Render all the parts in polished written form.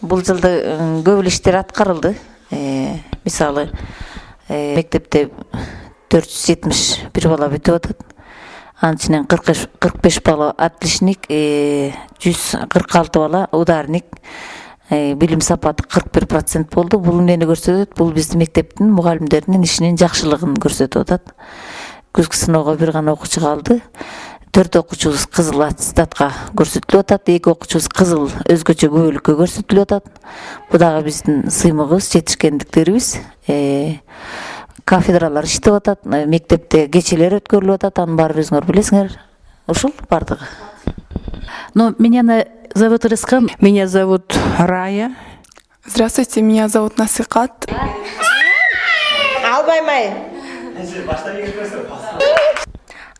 бул жылда көп эле иштер аткарылды. Мисалы, мектепте 471 бала бүтүп атат. Анын ичинен 45 бала отличник, 146 бала ударник. Билим сапаты 41% болду. Бул эмнени көрсөтөт? Бул биздин мектептин мугалимдеринин ишинин жакшылыгын көрсөтүп атат. Күзгү сыноого бир гана окуучу калды. 4 окуучубуз кызыл аттестатка көрсөтүлүп атат, 2 окуучубуз кызыл өзгөчө көбөлүккө көрсөтүлүп атат. Бу дагы биздин сыймыгыбыз, жетишкендиктерибиз. Кафедралар иштеп атат, мектепте кечелер өткөрүлүп атат, анын баарын өзүңөр билесиңер. Ушул бардыгы. Ну, меня зовут Рыскан. Меня зовут Рая. Здравствуйте, меня зовут Насыкат.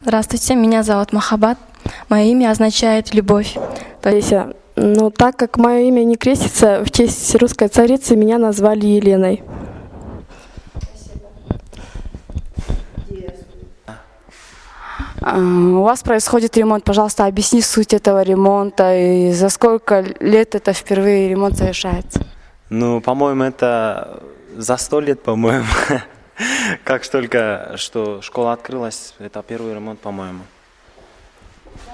Здравствуйте, меня зовут Махаббат. Мое имя означает «любовь». Но так как мое имя не крестится, в честь русской царицы меня назвали Еленой. У вас происходит ремонт. Пожалуйста, объясни суть этого ремонта и за сколько лет это впервые ремонт совершается? Ну, по-моему, это за 100 лет, по-моему. Как только что школа открылась, это первый ремонт, по-моему.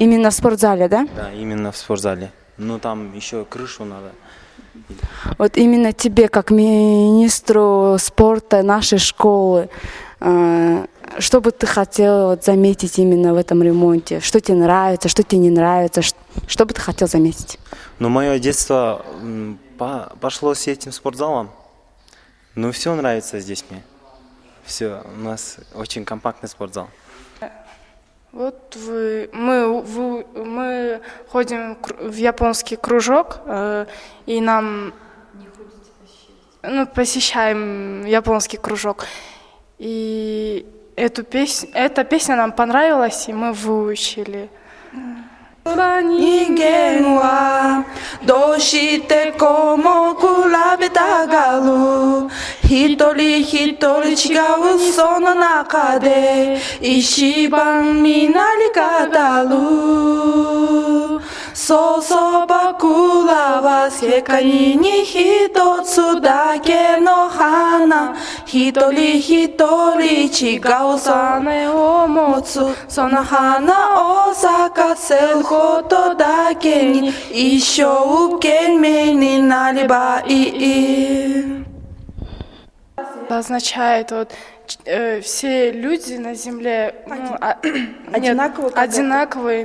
Именно в спортзале, да? Да, именно в спортзале. Ну, там еще крышу надо. Вот именно тебе, как министру спорта нашей школы, что бы ты хотел заметить именно в этом ремонте? Что тебе нравится, что тебе не нравится? Что бы ты хотел заметить? Ну, мое детство пошло с этим спортзалом. Ну, все нравится здесь мне. Все, у нас очень компактный спортзал. Вот мы ходим в японский кружок, и нам посещаем японский кружок. И эта песня нам понравилась, и мы выучили. 人間はどうしてこうも比べたがる一人一人違うその中で一番皆に語るそうそう僕らは世界に一つだけの花一人一人違う種を持つその花を咲かせることだけに一生懸命になればいい. Означает все люди на земле одинаковые,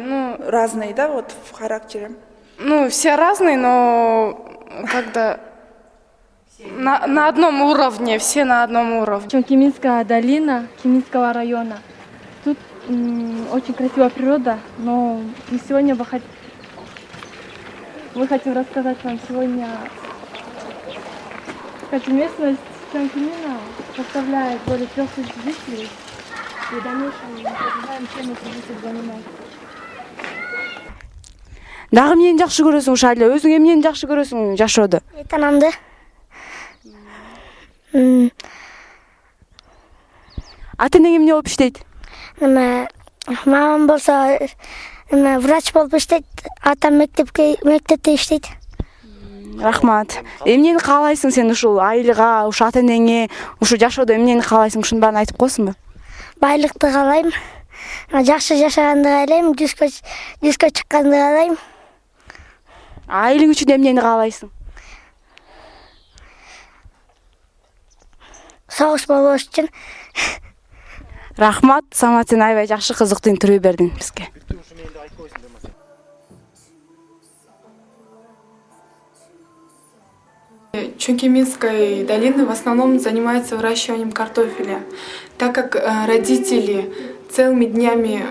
Разные, да, вот в характере? Все разные, но когда на одном уровне, все на одном уровне. Кеминская долина Кеминского района. Тут очень красивая природа, но сегодня мы хотим рассказать вам сегодня, как местность Чонкимина составляет более 300 жителей, и в дальнейшем мы продолжаем, чем эти жители занимаются. Дагы эмнени жакшы көрөсүң Шайлы? Өзүң эмнени жакшы көрөсүң жашоодо? Танамды. Ата энең эмне болуп иштейт? Мамам болсо врач болуп иштейт, атам мектепте иштейт. Рахмат. Эмнени каалайсың сен ушул айылга, ушул ата энеңе, ушул жашоодо эмнени каалайсың? Ушунун баарын айтып койсуңбу? Байлыкты каалайм, жакшы жашаганды каалайм, жүзгө чыкканды каалайм. Айылың үчүн эмнени каалайсың? Согуш болбош үчүн. Рахмат, Самат, сен аябай жакшы кызыктуу интервью бердиң бизге. Чонкиминской долины в основном занимается выращиванием картофеля, так как родители целыми днями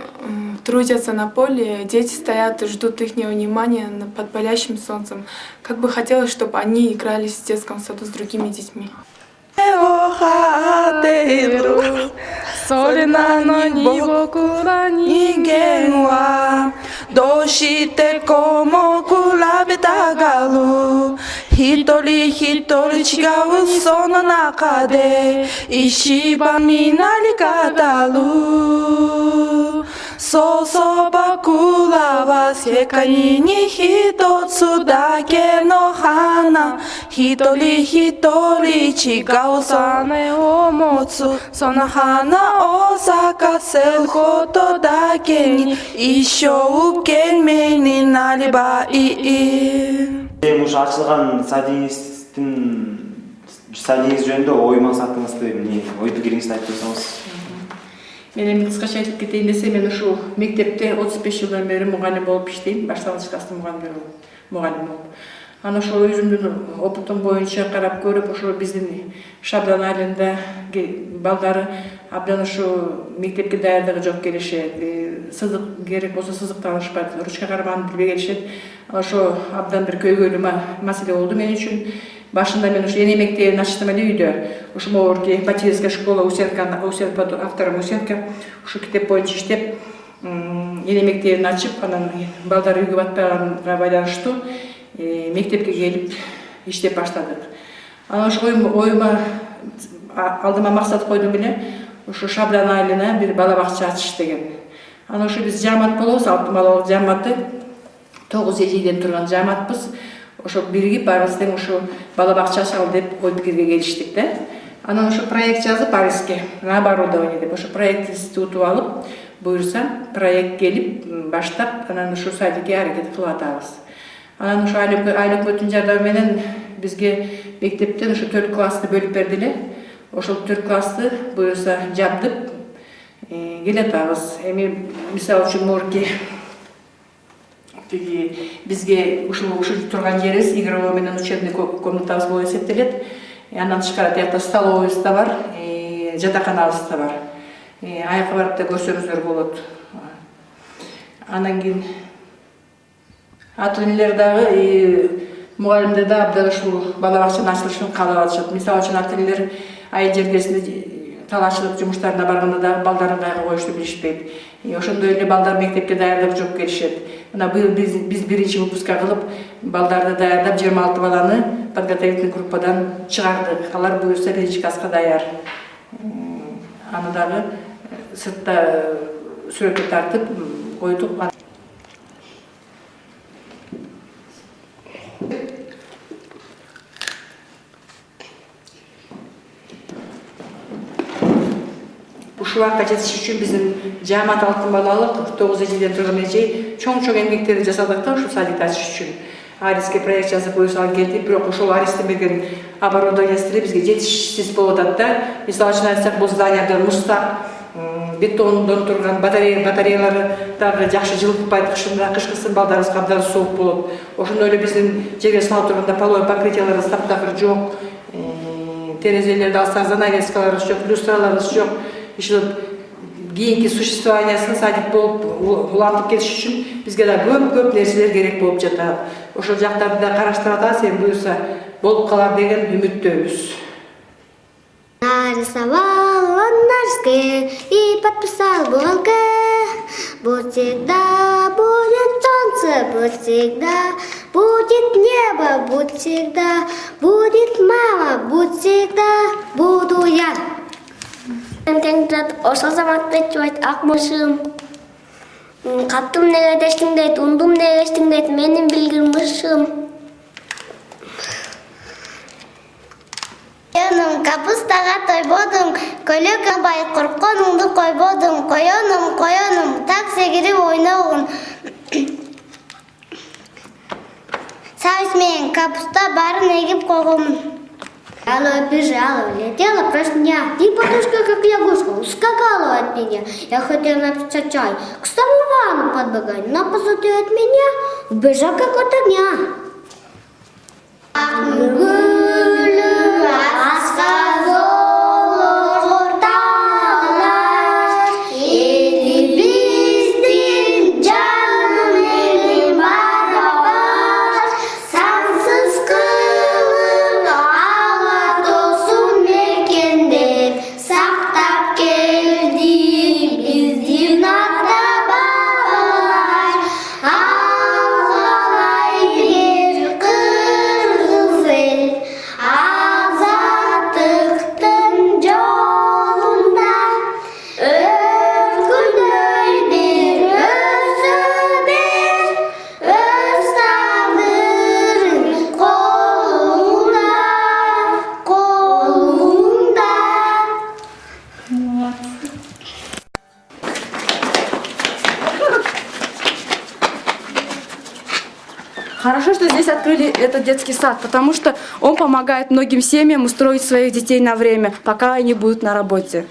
трудятся на поле, дети стоят и ждут их внимания под палящим солнцем. Как бы хотелось, чтобы они игрались в детском саду с другими детьми. それなのに僕ら人間はどうしてこうも比べたがる一人一人違うその中で一番皆に語る Сосо бакулава секани ни хитоцу даке но хана хитори чигаосане омоцу сона хана осака селхото даке ни ишоу келмени налиба и уже ашылган садиңиз жөнүндө ой максатыңызды эмне ой пикириңизди айтып берсеңиз. Мен эми кыскача айтып кетейин десем, мен ушул мектепте 35 жылдан бери мугалим болуп иштейм, башталгыч класстын мугалими болуп. Ана ошол өзүмдүн опытым боюнча карап көрүп, ошо биздин Шабдан айылында балдары абдан ошо мектепке даярдыгы жок келишет. Сызык керек болсо сызыктан алышпайт, ручка карманды билбей келишет. Ошо абдан бир көйгөйлүү маселе болду мен үчүн. Башында мен ушу эне мектебин ачтым эле үйдө. Ушу могорки Батиевская школа Усенко, автором Усенко, ушу китеп боюнча иштеп, эне мектебин ачып, анан балдар үйгө батпаганга байланыштуу мектепке келип иштеп баштадык. Анан ошо оюма алдыма максат койдум эле, ушу Шабдан айылына бир бала бакча ачыш деген. Анан ошо биз жамаат болобуз, алты балалык жамааты, 9 эжейден турган жамаатпыз. Ошо биригип барыбыз тең ушу бала бакча ачалы деп ой пикирге келиштик да. Анан ошо проект жазып Парижге на оборудование деп ошо проект институту алып, буюрса проект келип баштап, анан ушу садикке аракет кылып атабыз. Анан ошо айыл өкмөттүн жардамы менен бизге мектептен ошо 4 классты бөлүп берди эле. Ошол 4 классты буюрса жабдып келатабыз. Эми мисалы үчүн морки бизге ушул турган жерибиз игровой менен учебный комнатабыз болуп эсептелет. Андан тышкары тиякта столовыйыбыз да бар, жатаканабыз да бар. Аяка барып да көрсөңүздөр болот. Анан кийин ательелер дагы мугалимдер да абдан ушул бала бакчанын ачылышын каалап атышат. Мисалы үчүн ательелер айыл жергесинде талашчылык жумуштарына барганда да балдарын кайга коюшту билишпейт. Ошондой эле балдар мектепке даярдыгы жок келишет. Мына быйыл биз биринчи выпуска кылып балдарды даярдап 26 баланы подготовительный группадан чыгардык. Алар буюрса биринчи класска даяр. Аны дагы сыртта сүрөткө тартып койдук. Ушул убакка жетиш үчүн биздин жамаат алтын балалык 9 эжейден турган эжей чоң-чоң эмгектерди жасадык да ушул садикти ачыш үчүн. Ариске проект жазып буюрса келдик, бирок ошол Аристин берген оборудованиясы бизге жетишсиз болуп атат да. Мисалы үчүн айтсак, бул зданияда мустак, бетондон турган батареялары дагы жакшы жылытпайт, кышкысын балдарыбызга абдан суук болот. Ошондой эле биздин жерге салып турганда половой покрытияларыбыз таптакыр жок. Терезелерди алсак, занавескаларыбыз жок, люстраларыбыз жок. Иши кийинки существованиясын садик болуп улантып кетиш үчүн бизге да көп нерселер керек болуп жатат. Ошол жактарды да караштырып атабыз, эми буюрса болуп калар деген үмүттөбүз. Нарисовал он ножки и подписал бланк. Будь всегда будет солнце, будь всегда будет небо, будь всегда будет мама, будь всегда буду я. Ошол заматта айтчубайт ак мышым. Каттым неге дештиң дейт, ундум неге эчтиң дейт, менин билгир мышым. Коёнум капустага тойбодум, көйлөк албай коркконуңду койбодум. Коёнум, так сегирип ойногун. Сабиз менен капуста баарын эгип койгонмун. Алло, бежала, улетела прочь меня. И подушка, как лягушка, ускакала от меня. Я хотела написать чай к самовану подбегать, но позади от меня убежал как от огня. Хорошо, что здесь открыли этот детский сад, потому что он помогает многим семьям устроить своих детей на время, пока они будут на работе.